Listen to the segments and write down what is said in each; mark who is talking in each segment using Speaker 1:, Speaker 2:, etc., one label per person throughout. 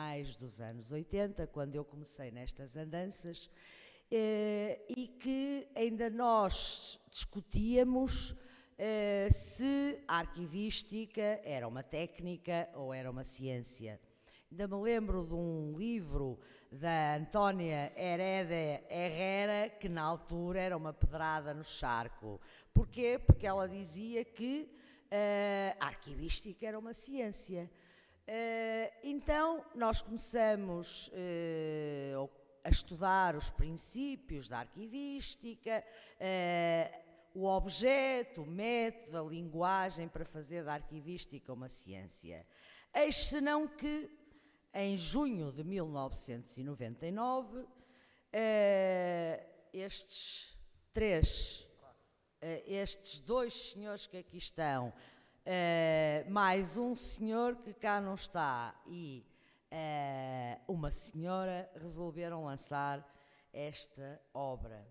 Speaker 1: finais dos anos 80, quando eu comecei nestas andanças, e que ainda nós discutíamos se a arquivística era uma técnica ou era uma ciência. Ainda me lembro de um livro da Antónia Herrera, que na altura era uma pedrada no charco. Porquê? Porque ela dizia que a arquivística era uma ciência. Então nós começamos a estudar os princípios da arquivística, o objeto, o método, a linguagem para fazer da arquivística uma ciência. Eis senão que, em junho de 1999, estes dois senhores que aqui estão, mais um senhor que cá não está e uma senhora, resolveram lançar esta obra,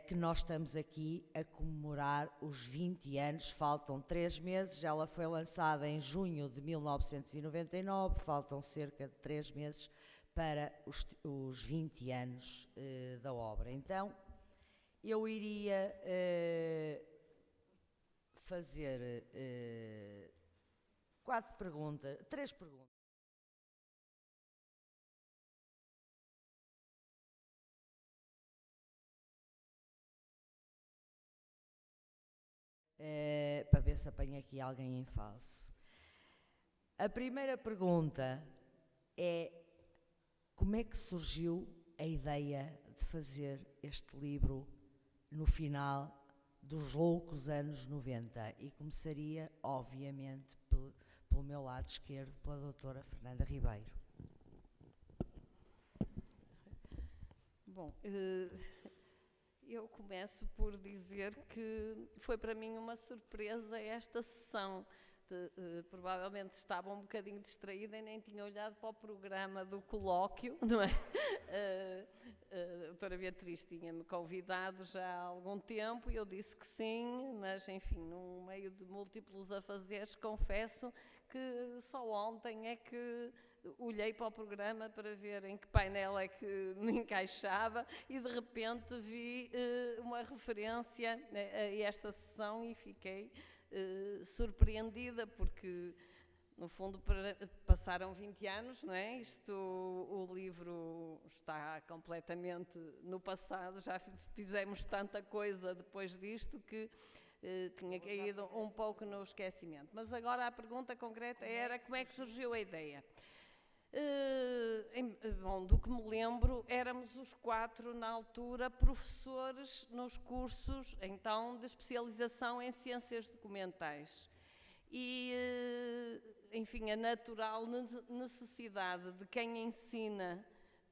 Speaker 1: que nós estamos aqui a comemorar os 20 anos, faltam 3 meses, ela foi lançada em junho de 1999, faltam cerca de 3 meses para os 20 anos da obra. Então, eu iria fazer 3 perguntas. Para ver se apanha aqui alguém em falso. A primeira pergunta é: como é que surgiu a ideia de fazer este livro no final dos loucos anos 90? E começaria, obviamente, pelo meu lado esquerdo, pela doutora Fernanda Ribeiro.
Speaker 2: Bom, eu começo por dizer que foi para mim uma surpresa esta sessão. Provavelmente estava um bocadinho distraída e nem tinha olhado para o programa do colóquio, não é? A doutora Beatriz tinha-me convidado já há algum tempo e eu disse que sim, mas enfim, no meio de múltiplos afazeres, confesso que só ontem é que olhei para o programa para ver em que painel é que me encaixava e de repente vi uma referência a esta sessão e fiquei surpreendida, porque no fundo passaram 20 anos, não é? O livro está completamente no passado, já fizemos tanta coisa depois disto que tinha caído um pouco no esquecimento. Mas agora a pergunta concreta era: como é que surgiu a ideia? Bom, do que me lembro, éramos os 4 na altura professores nos cursos então de especialização em ciências documentais e enfim, a natural necessidade de quem ensina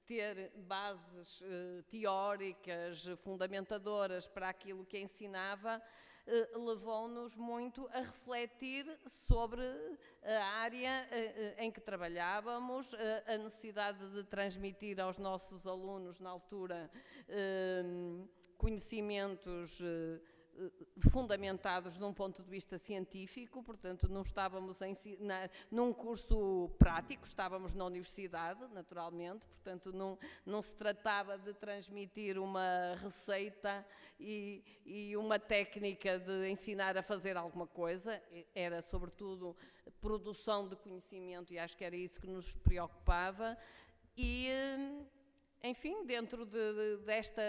Speaker 2: ter bases teóricas fundamentadoras para aquilo que ensinava levou-nos muito a refletir sobre a área em que trabalhávamos, a necessidade de transmitir aos nossos alunos, na altura, conhecimentos fundamentados de um ponto de vista científico, portanto não estávamos num curso prático, estávamos na universidade, naturalmente, portanto não se tratava de transmitir uma receita e uma técnica de ensinar a fazer alguma coisa, era sobretudo produção de conhecimento e acho que era isso que nos preocupava e, enfim, dentro desta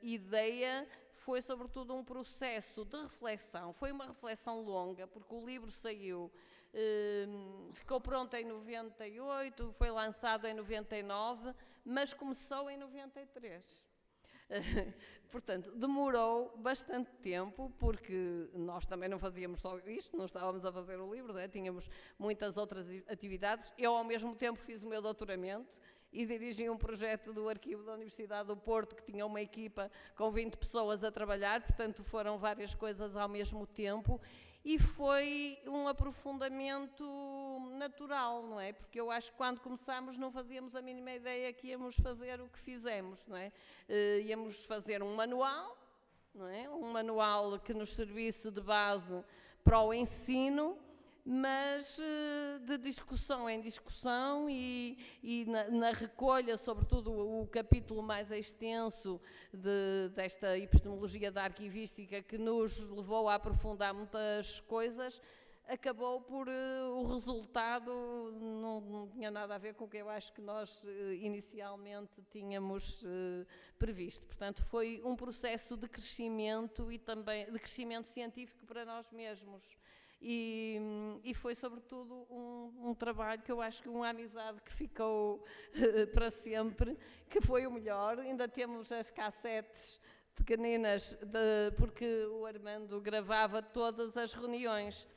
Speaker 2: ideia foi sobretudo um processo de reflexão, foi uma reflexão longa, porque o livro saiu, ficou pronto em 98, foi lançado em 99, mas começou em 93. Portanto, demorou bastante tempo, porque nós também não fazíamos só isto, não estávamos a fazer o livro, né? Tínhamos muitas outras atividades. Eu, ao mesmo tempo, fiz o meu doutoramento e dirigi um projeto do Arquivo da Universidade do Porto, que tinha uma equipa com 20 pessoas a trabalhar, portanto foram várias coisas ao mesmo tempo e foi um aprofundamento natural, não é? Porque eu acho que quando começámos não fazíamos a mínima ideia que íamos fazer o que fizemos, não é? Íamos fazer um manual, não é? Um manual que nos servisse de base para o ensino, mas de discussão em discussão e na recolha, sobretudo o capítulo mais extenso desta epistemologia da arquivística, que nos levou a aprofundar muitas coisas, acabou por o resultado não tinha nada a ver com o que eu acho que nós inicialmente tínhamos previsto. Portanto, foi um processo de crescimento e também de crescimento científico para nós mesmos. E foi, sobretudo, um trabalho que eu acho que uma amizade que ficou para sempre, que foi o melhor. Ainda temos as cassetes pequeninas, porque o Armando gravava todas as reuniões,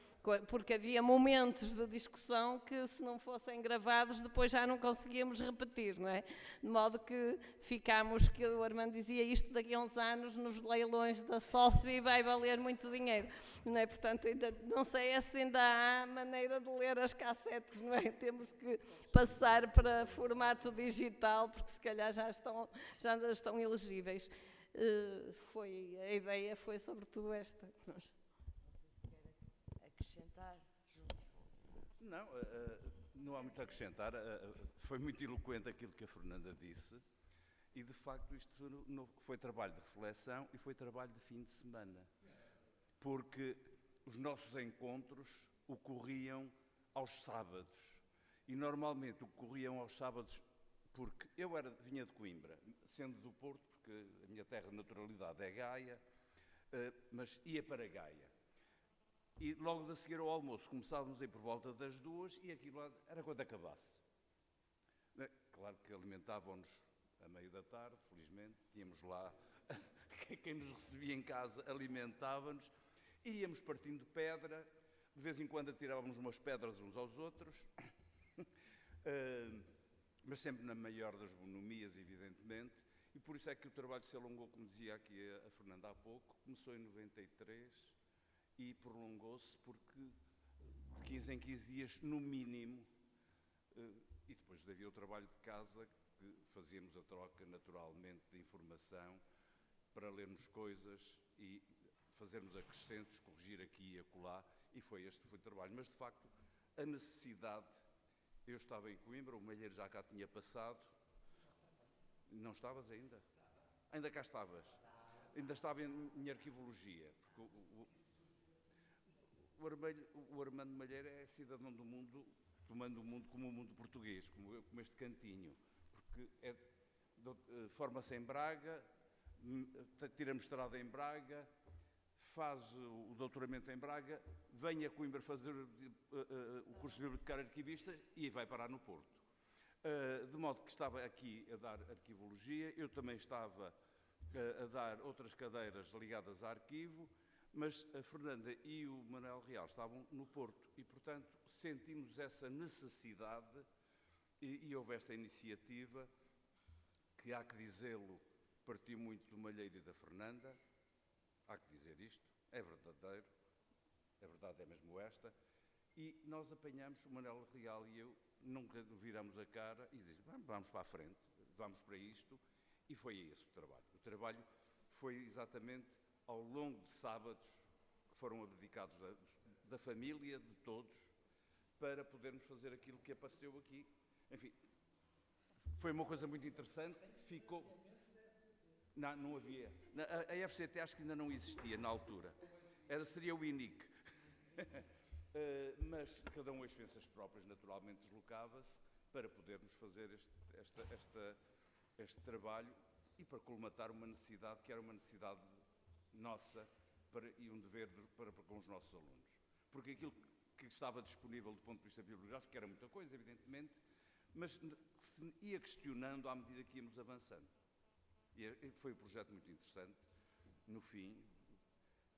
Speaker 2: porque havia momentos de discussão que, se não fossem gravados, depois já não conseguíamos repetir, não é? De modo que ficámos, que o Armando dizia, isto daqui a uns anos nos leilões da Sotheby vai valer muito dinheiro, não é? Portanto, ainda, não sei se ainda há maneira de ler as cassetes, não é? Temos que passar para formato digital, porque se calhar já estão elegíveis. A ideia foi sobretudo esta.
Speaker 1: Acrescentar,
Speaker 3: Não, não há muito a acrescentar. Foi muito eloquente aquilo que a Fernanda disse e, de facto, isto foi trabalho de reflexão e foi trabalho de fim de semana, porque os nossos encontros ocorriam aos sábados e, normalmente, ocorriam aos sábados porque eu vinha de Coimbra, sendo do Porto, porque a minha terra de naturalidade é Gaia, mas ia para Gaia. E logo a seguir ao almoço começávamos a ir por volta das 2 e aquilo era quando acabasse. Claro que alimentavam-nos a meio da tarde, felizmente, tínhamos lá quem nos recebia em casa alimentava-nos, íamos partindo pedra, de vez em quando atirávamos umas pedras uns aos outros, mas sempre na maior das bonomias, evidentemente, e por isso é que o trabalho se alongou, como dizia aqui a Fernanda há pouco, começou em 93, e prolongou-se porque de 15 em 15 dias, no mínimo, e depois havia o trabalho de casa, que fazíamos a troca naturalmente de informação para lermos coisas e fazermos acrescentos, corrigir aqui e acolá, e este foi o trabalho. Mas, de facto, a necessidade, eu estava em Coimbra, o Malheiro já cá tinha passado, não estavas ainda? Ainda cá estavas? Ainda estava em arquivologia, porque o Armando Malheiro é cidadão do mundo, tomando o mundo como o mundo português, como este cantinho, porque forma-se em Braga, tira mestrado em Braga, faz o doutoramento em Braga, vem a Coimbra fazer o curso de bibliotecário arquivista e vai parar no Porto. De modo que estava aqui a dar arquivologia, eu também estava a dar outras cadeiras ligadas a arquivo, mas a Fernanda e o Manuel Real estavam no Porto e, portanto, sentimos essa necessidade e houve esta iniciativa que, há que dizê-lo, partiu muito do Malheiro e da Fernanda, há que dizer isto, é verdadeiro, a verdade é mesmo esta, e nós apanhamos, o Manuel Real e eu, nunca viramos a cara e dizemos, vamos para a frente, vamos para isto, e foi esse o trabalho. O trabalho foi exatamente ao longo de sábados que foram abdicados da família, de todos, para podermos fazer aquilo que apareceu aqui. Enfim, foi uma coisa muito interessante, ficou... Não havia. A FCT acho que ainda não existia na altura. Seria o INIC. Mas cada um, as experiências próprias, naturalmente deslocava-se para podermos fazer este trabalho e para colmatar uma necessidade que era uma necessidade nossa e um dever para com os nossos alunos. Porque aquilo que estava disponível do ponto de vista bibliográfico, que era muita coisa, evidentemente, mas se ia questionando à medida que íamos avançando. E foi um projeto muito interessante, no fim,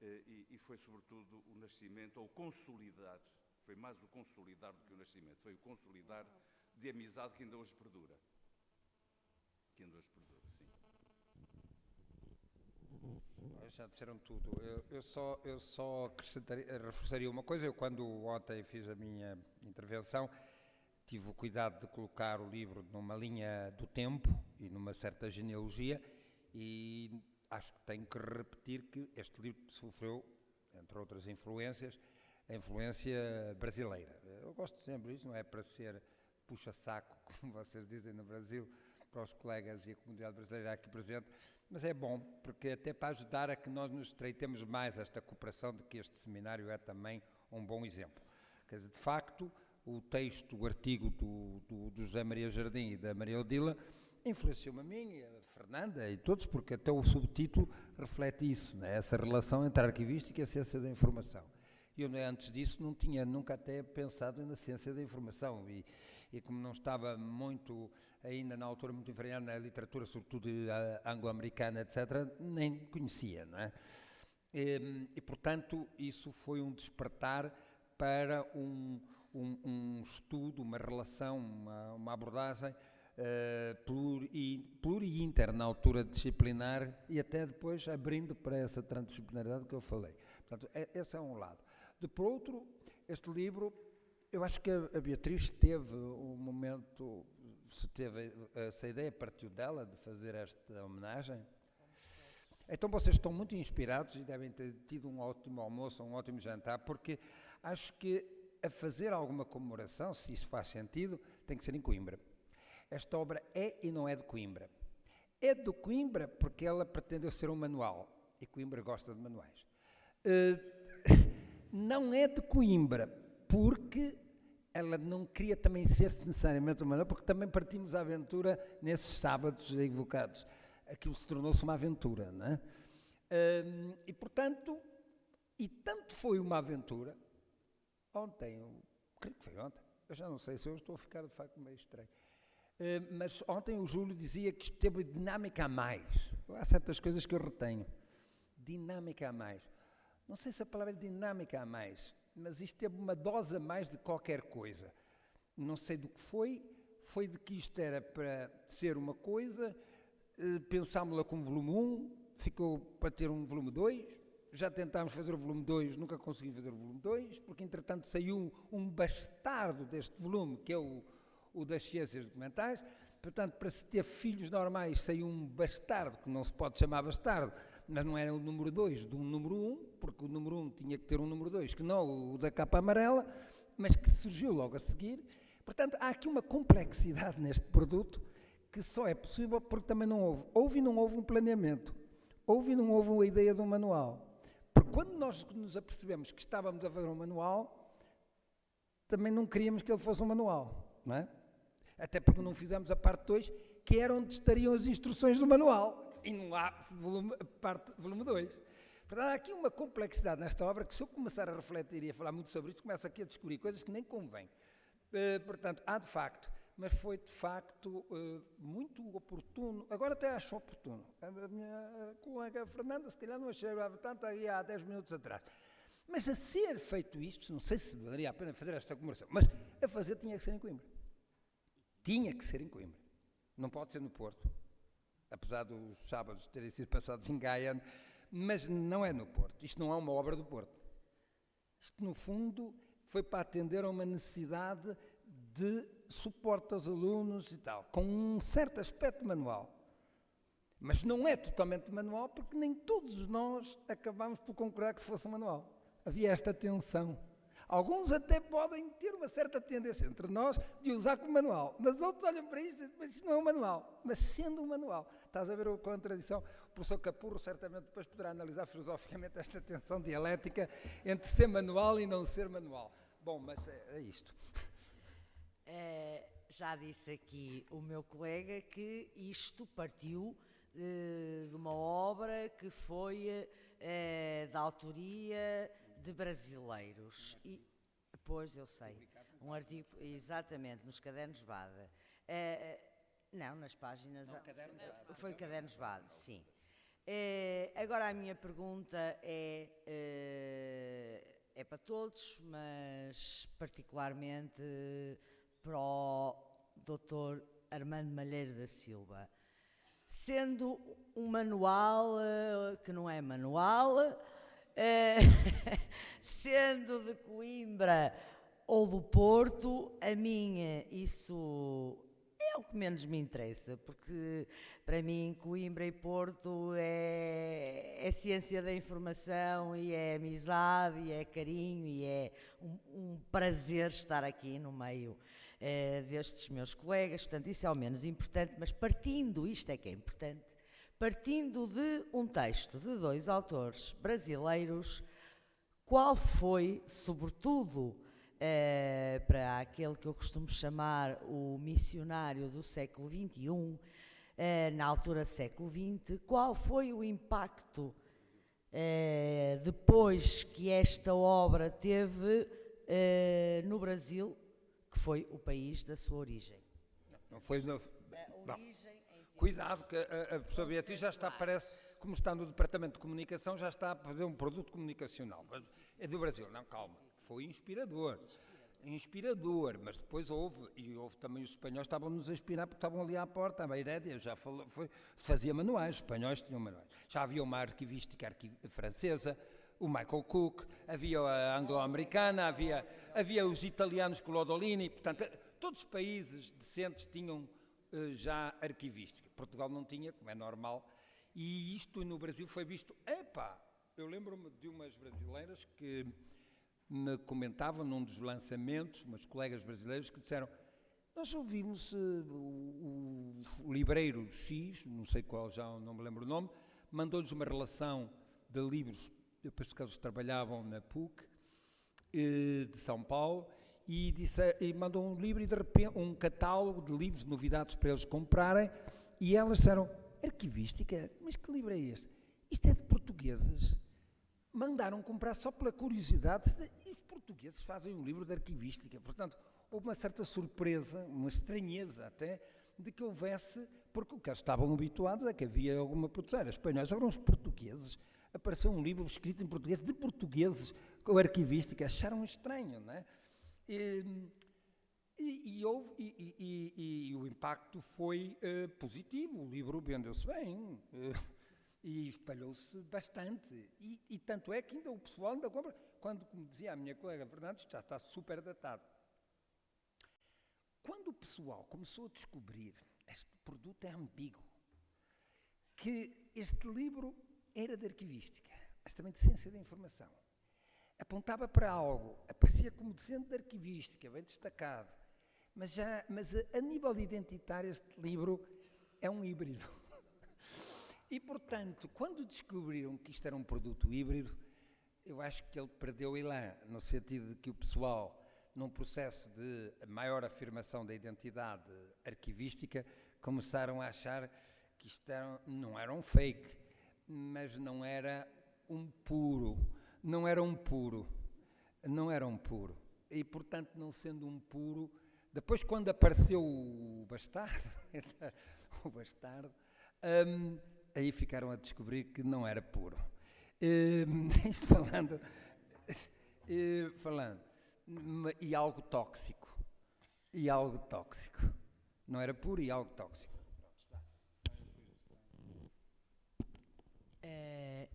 Speaker 3: e foi sobretudo o nascimento, ou o consolidar, foi mais o consolidar do que o nascimento, foi o consolidar de amizade que ainda hoje perdura. Que ainda hoje perdura, sim.
Speaker 4: Já disseram tudo. Eu só reforçaria uma coisa. Eu, quando ontem fiz a minha intervenção, tive o cuidado de colocar o livro numa linha do tempo e numa certa genealogia, e acho que tenho que repetir que este livro sofreu, entre outras influências, a influência brasileira. Eu gosto sempre disso, não é para ser puxa-saco, como vocês dizem no Brasil, para os colegas e a comunidade brasileira aqui presente, mas é bom, porque até para ajudar a que nós nos estreitemos mais esta cooperação, de que este seminário é também um bom exemplo. Quer dizer, de facto, o texto, o artigo do José Maria Jardim e da Maria Odila influenciou-me a mim, e a Fernanda e todos, porque até o subtítulo reflete isso, né? Essa relação entre a arquivística e a ciência da informação. E eu, antes disso, não tinha nunca até pensado na ciência da informação, e como não estava muito, ainda na altura, muito enfiado na literatura, sobretudo anglo-americana, etc., nem conhecia, não é? E, portanto, isso foi um despertar para um estudo, uma relação, uma abordagem pluri-inter na altura disciplinar, e até depois abrindo para essa transdisciplinaridade que eu falei. Portanto, esse é um lado. De por outro, este livro, eu acho que a Beatriz teve um momento, se teve essa ideia, partiu dela, de fazer esta homenagem. Então vocês estão muito inspirados e devem ter tido um ótimo almoço, um ótimo jantar, porque acho que a fazer alguma comemoração, se isso faz sentido, tem que ser em Coimbra. Esta obra é e não é de Coimbra. É de Coimbra porque ela pretendeu ser um manual, e Coimbra gosta de manuais. Não é de Coimbra porque ela não queria também ser necessariamente um manual, porque também partimos à aventura nesses sábados evocados. Aquilo se tornou-se uma aventura, não é? E portanto, e tanto foi uma aventura, creio que foi ontem, eu já não sei se eu estou a ficar de facto meio estranho, mas ontem o Júlio dizia que isto teve dinâmica a mais. Há certas coisas que eu retenho. Dinâmica a mais. Não sei se a palavra é dinâmica a mais, mas isto teve uma dose a mais de qualquer coisa. Não sei do que foi de que isto era para ser uma coisa, pensámos-la como volume 1, ficou para ter um volume 2, já tentámos fazer o volume 2, nunca conseguimos fazer o volume 2, porque entretanto saiu um bastardo deste volume, que é o das ciências documentais. Portanto, para se ter filhos normais, saiu um bastardo, que não se pode chamar bastardo, mas não era o número 2 de um número 1, porque o número 1 tinha que ter um número 2, que não o da capa amarela, mas que surgiu logo a seguir. Portanto, há aqui uma complexidade neste produto que só é possível porque também não houve e não houve um planeamento, houve e não houve uma ideia de um manual. Porque quando nós nos apercebemos que estávamos a fazer um manual, também não queríamos que ele fosse um manual, não é? Até porque não fizemos a parte 2, que era onde estariam as instruções do manual, e não há volume 2. Portanto, há aqui uma complexidade nesta obra que, se eu começar a refletir e a falar muito sobre isto, começo aqui a descobrir coisas que nem convém. Portanto, há de facto, mas foi de facto muito oportuno, agora até acho oportuno. A minha colega Fernanda, se calhar não achava tanto aí há 10 minutos atrás. Mas a ser feito isto, não sei se valeria a pena fazer esta comemoração, mas a fazer tinha que ser em Coimbra. Tinha que ser em Coimbra. Não pode ser no Porto, apesar dos sábados terem sido passados em Gaia, mas não é no Porto. Isto não é uma obra do Porto. Isto, no fundo, foi para atender a uma necessidade de suporte aos alunos e tal, com um certo aspecto manual. Mas não é totalmente manual, porque nem todos nós acabámos por concordar que se fosse um manual. Havia esta tensão. Alguns até podem ter uma certa tendência entre nós de usar como manual, mas outros olham para isto e dizem, mas isto não é um manual. Mas sendo um manual, estás a ver a contradição? O professor Capurro certamente depois poderá analisar filosoficamente esta tensão dialética entre ser manual e não ser manual. Bom, mas é isto.
Speaker 1: Já disse aqui o meu colega que isto partiu de uma obra que foi da autoria de brasileiros. E, pois, eu sei, um artigo, exatamente, nos Cadernos Bada. Não, nas páginas... Não, Cadernos Bada. Foi Cadernos Bada, sim. Agora a minha pergunta é para todos, mas particularmente para o Dr. Armando Malheiro da Silva. Sendo um manual que não é manual, sendo de Coimbra ou do Porto, a minha, isso é é o que menos me interessa, porque para mim Coimbra e Porto é ciência da informação e é amizade e é carinho e é um prazer estar aqui no meio destes meus colegas, portanto isso é o menos importante, mas isto é que é importante, partindo de um texto de 2 autores brasileiros, qual foi, sobretudo, para aquele que eu costumo chamar o missionário do século XXI, na altura do século XX, qual foi o impacto depois que esta obra teve no Brasil, que foi o país da sua origem?
Speaker 4: Não foi... Cuidado, que a professora Beatriz já está, parece, como está no Departamento de Comunicação, já está a fazer um produto comunicacional. É do Brasil, não, calma. Foi inspirador, mas depois houve também os espanhóis estavam-nos a inspirar porque estavam ali à porta, a Herédia já fazia manuais, os espanhóis tinham manuais. Já havia uma arquivística francesa, o Michael Cook, havia a anglo-americana, havia os italianos com o Lodolini, portanto, todos os países decentes tinham já arquivística. Portugal não tinha, como é normal, e isto no Brasil foi visto, eu lembro-me de umas brasileiras que me comentavam num dos lançamentos, umas colegas brasileiras que disseram, nós ouvimos o livreiro X, não sei qual, já não me lembro o nome, mandou-lhes uma relação de livros, eu penso que eles trabalhavam na PUC, de São Paulo, e mandou um livro e de repente um catálogo de livros de novidades para eles comprarem, e elas disseram, arquivística? Mas que livro é este? Isto é de portugueses. Mandaram comprar só pela curiosidade, e os portugueses fazem um livro de arquivística. Portanto, houve uma certa surpresa, uma estranheza até, de que houvesse, porque o que eles estavam habituados é que havia alguma produção, era espanhóis, agora os portugueses, apareceu um livro escrito em português, de portugueses, com arquivística, acharam estranho, não é? E o impacto foi positivo, o livro vendeu-se bem, e espalhou-se bastante, e tanto é que ainda o pessoal ainda compra, quando, como dizia a minha colega Fernandes, já está super datado. Quando o pessoal começou a descobrir, este produto é ambíguo, que este livro era de arquivística, mas também de ciência da informação, apontava para algo, aparecia como docente de arquivística, bem destacado, mas a nível identitário este livro é um híbrido. E, portanto, quando descobriram que isto era um produto híbrido, eu acho que ele perdeu o elan, no sentido de que o pessoal, num processo de maior afirmação da identidade arquivística, começaram a achar que isto não era um fake, mas não era um puro. E, portanto, não sendo um puro, depois quando apareceu o bastardo, aí ficaram a descobrir que não era puro. Isto falando, e algo tóxico. Não era puro e algo tóxico.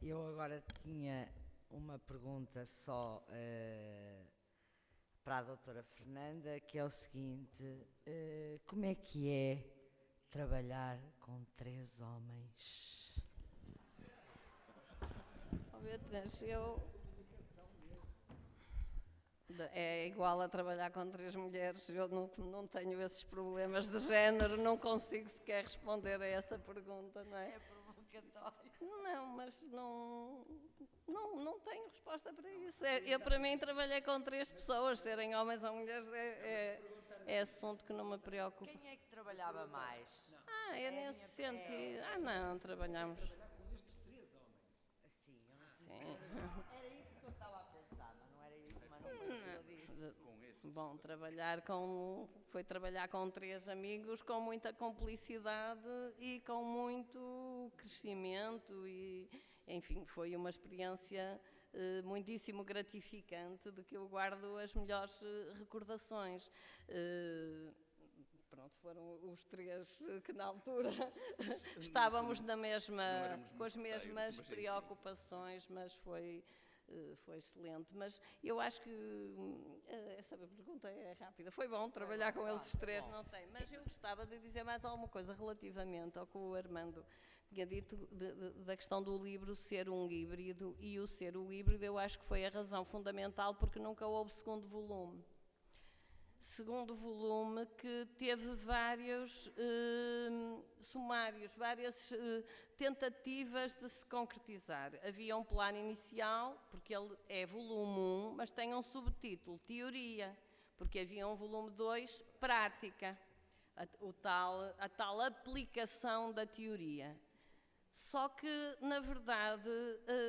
Speaker 1: Eu agora tinha uma pergunta só para a doutora Fernanda, que é o seguinte, como é que é trabalhar com 3 homens?
Speaker 2: Beatriz, é igual a trabalhar com 3 mulheres, eu não tenho esses problemas de género, não consigo sequer responder a essa pergunta, não é?
Speaker 1: É provocatório.
Speaker 2: Não, mas não tenho resposta para isso. Eu, para mim, trabalhei com 3 pessoas, serem homens ou mulheres, é assunto que não me preocupa.
Speaker 1: Quem é que trabalhava mais?
Speaker 2: É nesse sentido. Não, trabalhamos.
Speaker 1: Sim.
Speaker 2: Sim.
Speaker 1: Era isso que eu estava a pensar, mas não era isso, mas não foi isso que eu disse.
Speaker 2: Bom, foi trabalhar com 3 amigos com muita complicidade e com muito crescimento e, enfim, foi uma experiência muitíssimo gratificante de que eu guardo as melhores recordações. Pronto, foram os 3 que na altura estávamos com as mesmas preocupações, mas foi foi excelente, mas eu acho que essa pergunta é rápida. Foi bom trabalhar com eles os três, não tem? Mas eu gostava de dizer mais alguma coisa relativamente ao que o Armando tinha dito da questão do livro ser um híbrido, e o ser o híbrido eu acho que foi a razão fundamental porque nunca houve segundo volume. Segundo volume que teve vários sumários, várias tentativas de se concretizar. Havia um plano inicial, porque ele é volume 1, mas tem um subtítulo, Teoria, porque havia um volume 2, Prática, a tal aplicação da teoria. Só que, na verdade,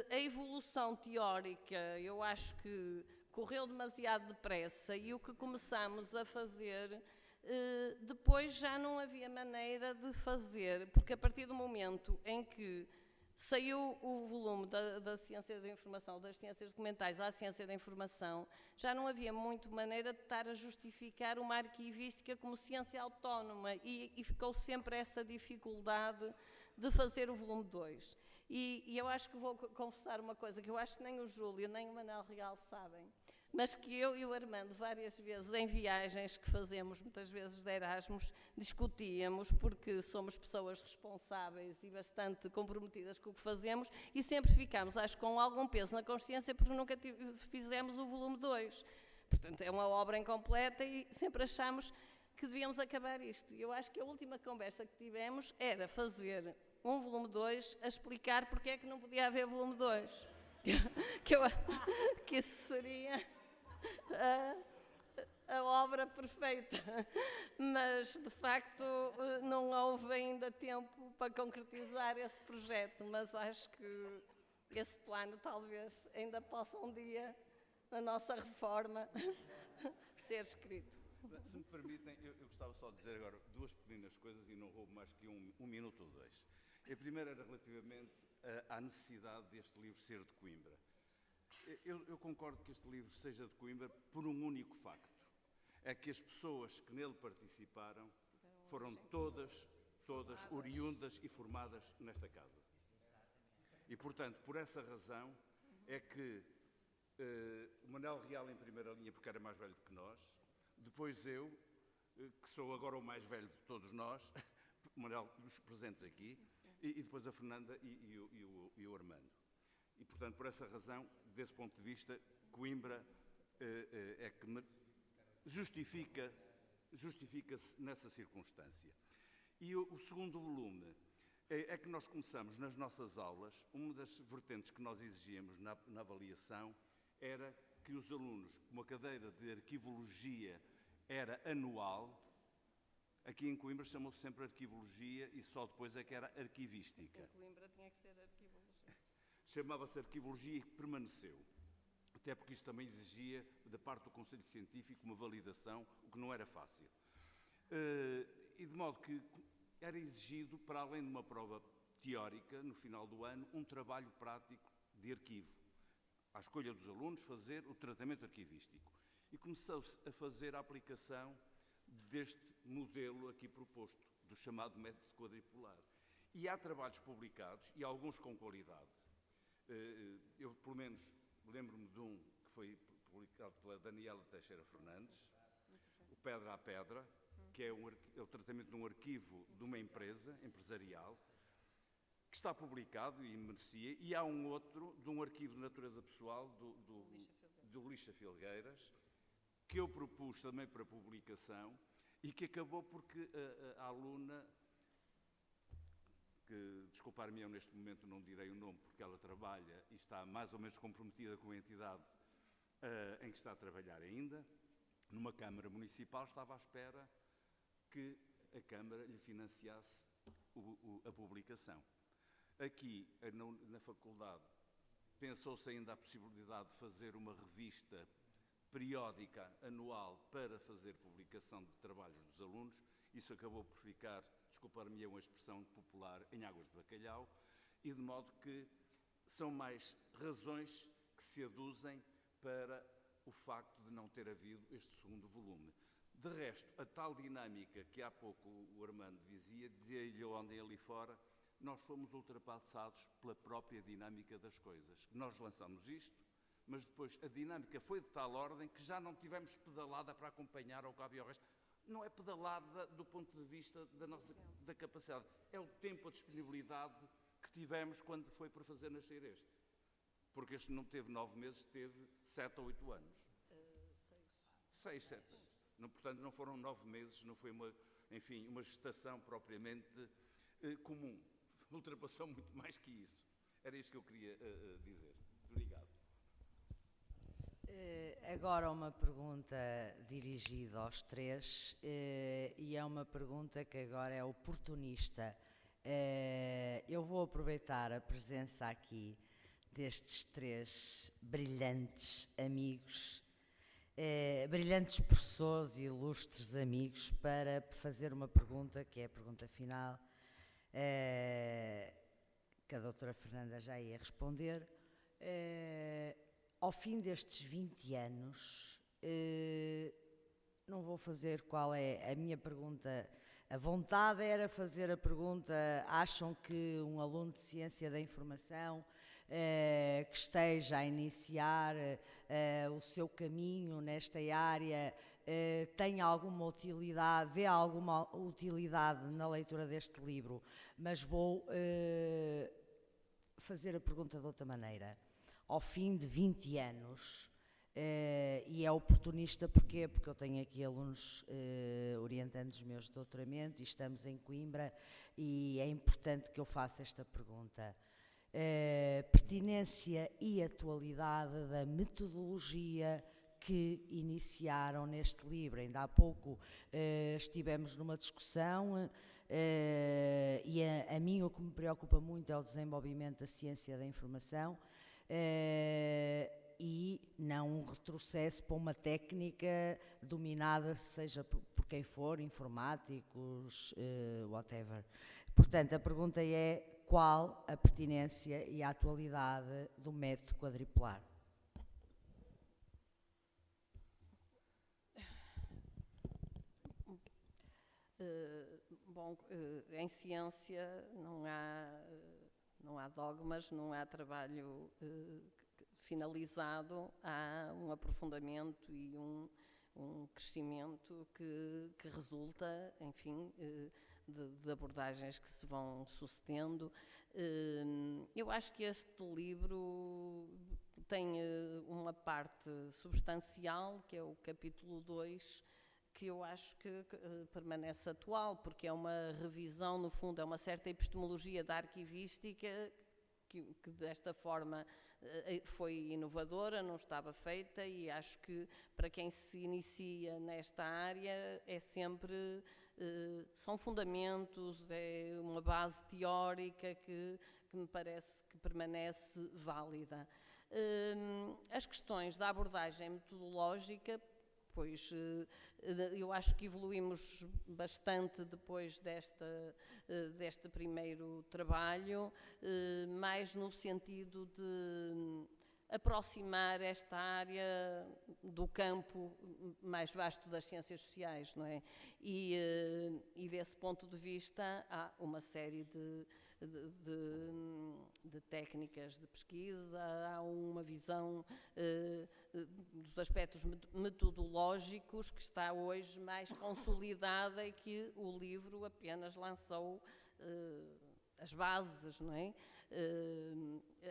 Speaker 2: a evolução teórica, eu acho que correu demasiado depressa, e o que começamos a fazer, depois já não havia maneira de fazer, porque a partir do momento em que saiu o volume da ciência da informação, das ciências documentais à ciência da informação, já não havia muito maneira de estar a justificar uma arquivística como ciência autónoma, e ficou sempre essa dificuldade de fazer o volume 2. E eu acho que vou confessar uma coisa, que eu acho que nem o Júlio, nem o Manuel Real sabem, mas que eu e o Armando, várias vezes, em viagens que fazemos, muitas vezes de Erasmus, discutíamos, porque somos pessoas responsáveis e bastante comprometidas com o que fazemos, e sempre ficámos, acho, com algum peso na consciência, porque nunca fizemos o volume 2. Portanto, é uma obra incompleta e sempre achámos que devíamos acabar isto. E eu acho que a última conversa que tivemos era fazer um volume 2 a explicar porque é que não podia haver volume 2. Que isso seria a obra perfeita. Mas, de facto, não houve ainda tempo para concretizar esse projeto, mas acho que esse plano talvez ainda possa um dia, na nossa reforma, ser escrito.
Speaker 3: Se me permitem, eu gostava só de dizer agora duas pequenas coisas, e não roubo mais que um minuto ou dois. A primeira era relativamente à necessidade deste livro ser de Coimbra. Eu concordo que este livro seja de Coimbra por um único facto. É que as pessoas que nele participaram foram todas oriundas e formadas nesta casa. E, portanto, por essa razão é que o Manuel Real em primeira linha, porque era mais velho que nós, depois eu, que sou agora o mais velho de todos nós, o Manuel, dos presentes aqui, e depois a Fernanda e o Armando. E, portanto, por essa razão, desse ponto de vista, Coimbra é que justifica-se nessa circunstância. E o segundo volume é que nós começamos nas nossas aulas, uma das vertentes que nós exigíamos na avaliação era que os alunos, uma cadeira de arquivologia era anual. Aqui em Coimbra chamou-se sempre arquivologia e só depois é que era arquivística.
Speaker 2: Em Coimbra tinha que ser arquivologia.
Speaker 3: Chamava-se arquivologia e permaneceu. Até porque isso também exigia, da parte do Conselho Científico, uma validação, o que não era fácil. E de modo que era exigido, para além de uma prova teórica, no final do ano, um trabalho prático de arquivo. À escolha dos alunos, fazer o tratamento arquivístico. E começou-se a fazer a aplicação deste modelo aqui proposto, do chamado método quadripolar. E há trabalhos publicados, e alguns com qualidade. Eu, pelo menos, lembro-me de um que foi publicado pela Daniela Teixeira Fernandes, o Pedra a Pedra, que é o tratamento de um arquivo de uma empresa empresarial, que está publicado e merecia, e há um outro de um arquivo de natureza pessoal do Lixa Filgueiras, que eu propus também para publicação e que acabou porque a aluna, que, desculpar-me, eu neste momento não direi o nome porque ela trabalha e está mais ou menos comprometida com a entidade em que está a trabalhar ainda, numa Câmara Municipal, estava à espera que a Câmara lhe financiasse a publicação. Aqui, na faculdade, pensou-se ainda a possibilidade de fazer uma revista periódica, anual, para fazer publicação de trabalhos dos alunos. Isso acabou por ficar, desculpar-me uma expressão popular, em águas de bacalhau, e de modo que são mais razões que se aduzem para o facto de não ter havido este segundo volume. De resto, a tal dinâmica que há pouco o Armando dizia-lhe ontem ali fora, nós fomos ultrapassados pela própria dinâmica das coisas. Nós lançamos isto, mas depois a dinâmica foi de tal ordem que já não tivemos pedalada para acompanhar ao cabo e ao resto. Não é pedalada do ponto de vista da capacidade, é o tempo, a disponibilidade que tivemos quando foi para fazer nascer este. Porque este não teve 9 meses, teve 7 ou 8 anos. 6, 7. Não, portanto, não foram 9 meses, não foi uma gestação propriamente comum. Ultrapassou muito mais que isso. Era isso que eu queria dizer. Obrigado.
Speaker 1: Agora uma pergunta dirigida aos três, e é uma pergunta que agora é oportunista. Eu vou aproveitar a presença aqui destes 3 brilhantes amigos, brilhantes professores e ilustres amigos, para fazer uma pergunta, que é a pergunta final, que a doutora Fernanda já ia responder. Ao fim destes 20 anos, não vou fazer qual é a minha pergunta. A vontade era fazer a pergunta: acham que um aluno de Ciência da Informação que esteja a iniciar o seu caminho nesta área tem alguma utilidade, vê alguma utilidade na leitura deste livro? Mas vou fazer a pergunta de outra maneira. Ao fim de 20 anos, e é oportunista porquê? Porque eu tenho aqui alunos orientandos meus de doutoramento e estamos em Coimbra, e é importante que eu faça esta pergunta. Pertinência e atualidade da metodologia que iniciaram neste livro. Ainda há pouco estivemos numa discussão e a mim o que me preocupa muito é o desenvolvimento da ciência da informação, e não um retrocesso para uma técnica dominada, seja por quem for, informáticos, whatever. Portanto, a pergunta é: qual a pertinência e a atualidade do método quadripolar?
Speaker 2: Bom, em ciência não há dogmas, não há trabalho finalizado, há um aprofundamento e um crescimento que resulta, enfim, de abordagens que se vão sucedendo. Eu acho que este livro tem uma parte substancial, que é o capítulo 2, que eu acho que permanece atual, porque é uma revisão, no fundo, é uma certa epistemologia da arquivística que desta forma foi inovadora, não estava feita, e acho que para quem se inicia nesta área é sempre, são fundamentos, é uma base teórica que me parece que permanece válida. As questões da abordagem metodológica, pois eu acho que evoluímos bastante depois deste primeiro trabalho, mais no sentido de aproximar esta área do campo mais vasto das ciências sociais, não é? E desse ponto de vista há uma série de técnicas de pesquisa, há uma visão dos aspectos metodológicos que está hoje mais consolidada, e que o livro apenas lançou as bases, não é?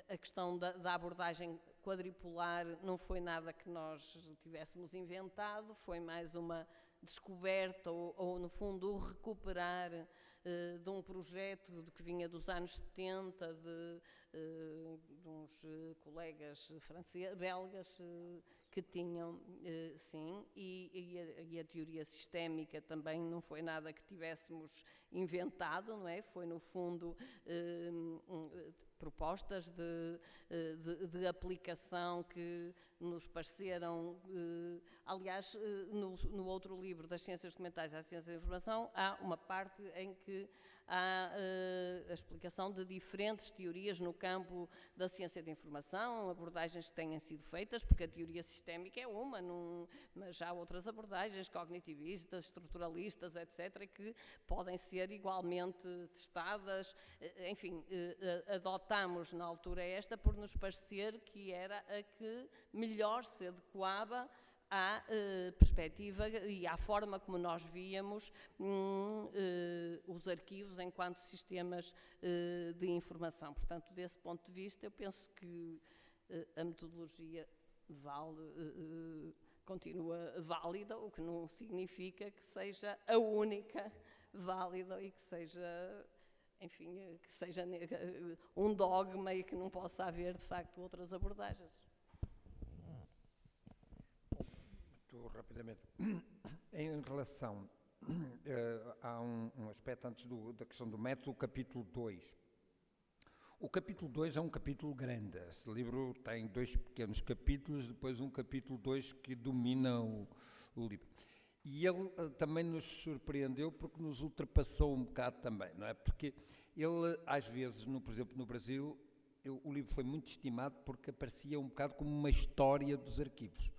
Speaker 2: A questão da abordagem quadripolar não foi nada que nós tivéssemos inventado, foi mais uma descoberta ou no fundo, o recuperar de um projeto que vinha dos anos 70, de uns colegas belgas que tinham, sim, e a teoria sistémica também não foi nada que tivéssemos inventado, não é? Foi, no fundo, propostas de aplicação que nos pareceram, aliás, no outro livro das ciências documentais à ciência da informação, há uma parte em que há a explicação de diferentes teorias no campo da ciência da informação, abordagens que têm sido feitas, porque a teoria sistémica é uma, mas há outras abordagens cognitivistas, estruturalistas, etc., que podem ser igualmente testadas. Enfim, adotamos na altura esta por nos parecer que era a que melhor se adequava à perspectiva e à forma como nós víamos os arquivos enquanto sistemas de informação. Portanto, desse ponto de vista, eu penso que a metodologia continua válida, o que não significa que seja a única válida e que seja, enfim, que seja um dogma e que não possa haver, de facto, outras abordagens.
Speaker 4: Muito rapidamente. Em relação, há um aspecto antes da questão do método, o capítulo 2. O capítulo 2 é um capítulo grande. Este livro tem 2 pequenos capítulos, depois um capítulo 2 que domina o livro. E ele também nos surpreendeu porque nos ultrapassou um bocado também, não é? Porque ele, às vezes, por exemplo, no Brasil, o livro foi muito estimado porque aparecia um bocado como uma história dos arquivos.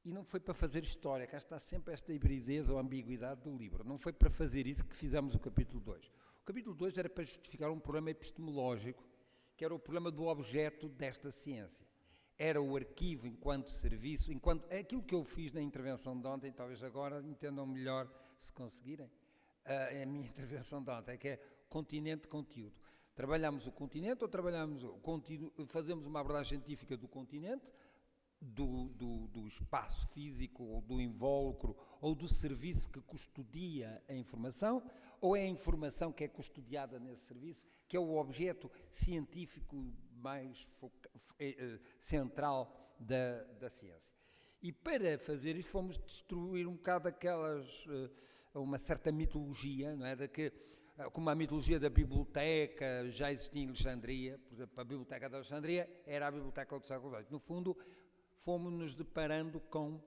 Speaker 4: E não foi para fazer história, cá está sempre esta hibridez ou ambiguidade do livro. Não foi para fazer isso que fizemos o capítulo 2. O capítulo 2 era para justificar um problema epistemológico, que era o problema do objeto desta ciência. Era o arquivo enquanto serviço, aquilo que eu fiz na intervenção de ontem, talvez agora entendam melhor se conseguirem, a minha intervenção de ontem, que é continente-conteúdo. Trabalhamos o continente ou fazemos uma abordagem científica do continente, do espaço físico, ou do invólucro, ou do serviço que custodia a informação, ou é a informação que é custodiada nesse serviço, que é o objeto científico mais central da ciência. E para fazer isso fomos destruir um bocado uma certa mitologia, não é? Como a mitologia da biblioteca já existia em Alexandria, por exemplo, a biblioteca de Alexandria era a biblioteca do século XVIII. No fundo, fomos-nos deparando com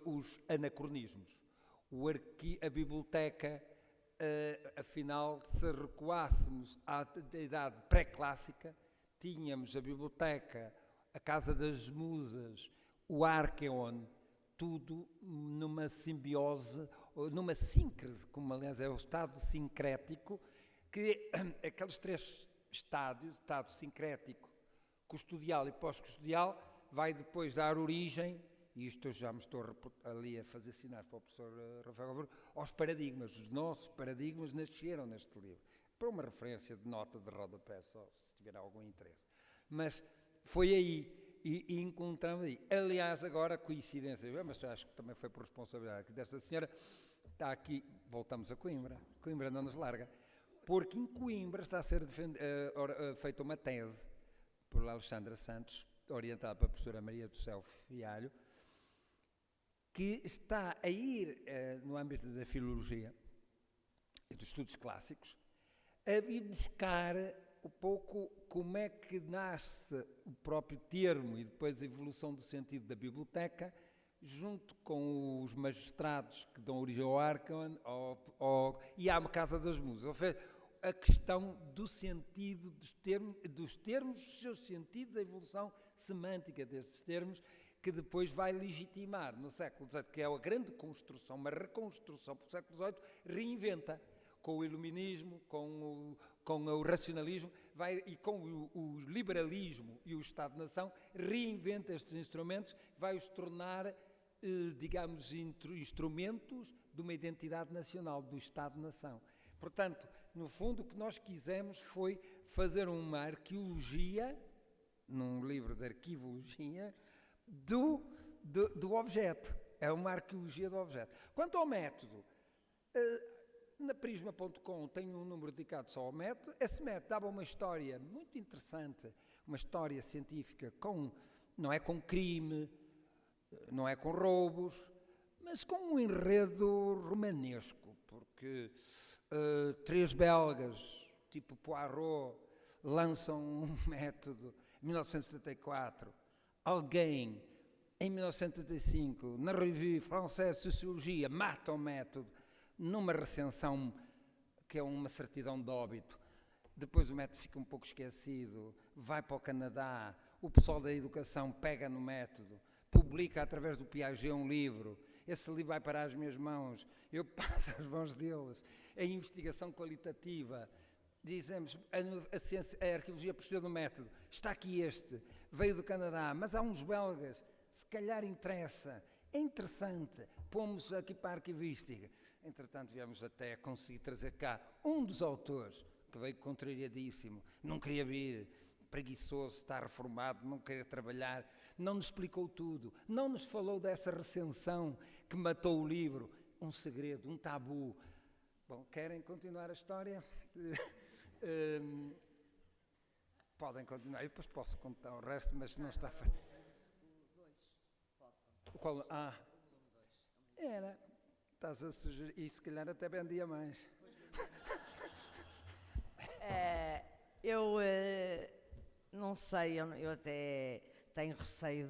Speaker 4: os anacronismos. A biblioteca, afinal, se recuássemos à idade pré-clássica, tínhamos a biblioteca, a Casa das Musas, o Arqueon, tudo numa simbiose, numa síncrese, como aliás é o estado sincrético, que aqueles 3 estádios, estado sincrético, custodial e pós-custodial, vai depois dar origem, e isto eu já me estou ali a fazer sinais para o professor Rafael Alvaro, aos paradigmas. Os nossos paradigmas nasceram neste livro. Para uma referência de nota de rodapé, só se tiver algum interesse. Mas foi aí, e encontramos aí. Aliás, agora, coincidência, mas acho que também foi por responsabilidade desta senhora, está aqui, voltamos a Coimbra. Coimbra não nos larga. Porque em Coimbra está a ser feita uma tese por Alexandra Santos, orientada pela professora Maria do Céu Fialho, que está a ir, no âmbito da filologia e dos estudos clássicos, a ir buscar um pouco como é que nasce o próprio termo e depois a evolução do sentido da biblioteca, junto com os magistrados que dão origem ao Arqueon e à Casa das Musas. Ou seja, a questão do sentido dos termos, os seus sentidos, a evolução semântica destes termos, que depois vai legitimar no século XVIII, que é a grande construção, uma reconstrução para o século XVIII, reinventa com o iluminismo, com o racionalismo, e com o liberalismo e o Estado-nação, reinventa estes instrumentos, vai-os tornar, digamos, instrumentos de uma identidade nacional, do Estado-nação. Portanto, no fundo, o que nós quisemos foi fazer uma arqueologia, num livro de arquivologia, do objeto. É uma arqueologia do objeto. Quanto ao método, na Prisma.com tem um número dedicado só ao método. Esse método dava uma história muito interessante, uma história científica não é com crime, não é com roubos, mas com um enredo romanesco, porque 3 belgas, tipo Poirot, lançam um método em 1974, alguém em 1975, na Revue Française de Sociologia, mata o método numa recensão que é uma certidão de óbito. Depois o método fica um pouco esquecido, vai para o Canadá, o pessoal da educação pega no método, publica através do Piaget um livro, esse livro vai para as minhas mãos, eu passo às mãos deles. A investigação qualitativa, dizemos, a arqueologia precisa do método, está aqui este, veio do Canadá, mas há uns belgas, se calhar interessa, é interessante, pomos aqui para a arquivística. Entretanto, viemos até conseguir trazer cá um dos autores, que veio contrariadíssimo, não queria vir, preguiçoso, está reformado, não queria trabalhar, não nos explicou tudo, não nos falou dessa recensão que matou o livro, um segredo, um tabu. Bom, querem continuar a história? Podem continuar, eu depois posso contar o resto, mas não está feito. Qual? Era, estás a sugerir, e se calhar até vendia mais.
Speaker 1: Eu não sei, eu até tenho receio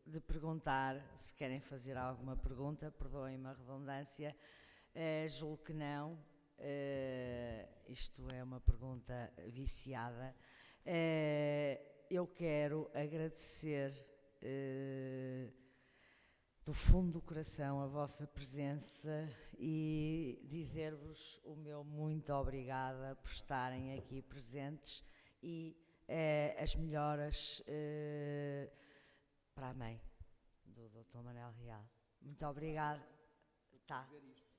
Speaker 1: de perguntar, se querem fazer alguma pergunta, perdoem-me a redundância, julgo que não, isto é uma pergunta viciada. Eu quero agradecer do fundo do coração a vossa presença e dizer-vos o meu muito obrigada por estarem aqui presentes e as melhoras para a mãe do Dr. Manel Real. Muito obrigada. Tá,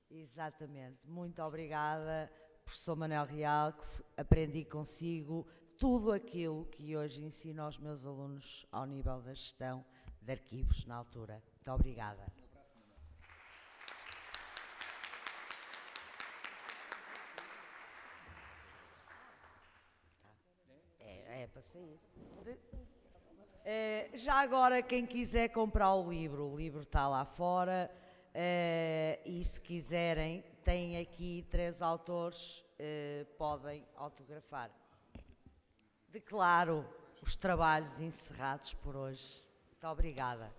Speaker 1: exatamente. Muito obrigada, professor Manel Real, que aprendi consigo tudo aquilo que hoje ensino aos meus alunos ao nível da gestão de arquivos na altura. Muito obrigada. É para sair. Já agora, quem quiser comprar o livro está lá fora. E se quiserem, tem aqui 3 autores, podem autografar. Declaro os trabalhos encerrados por hoje. Muito obrigada.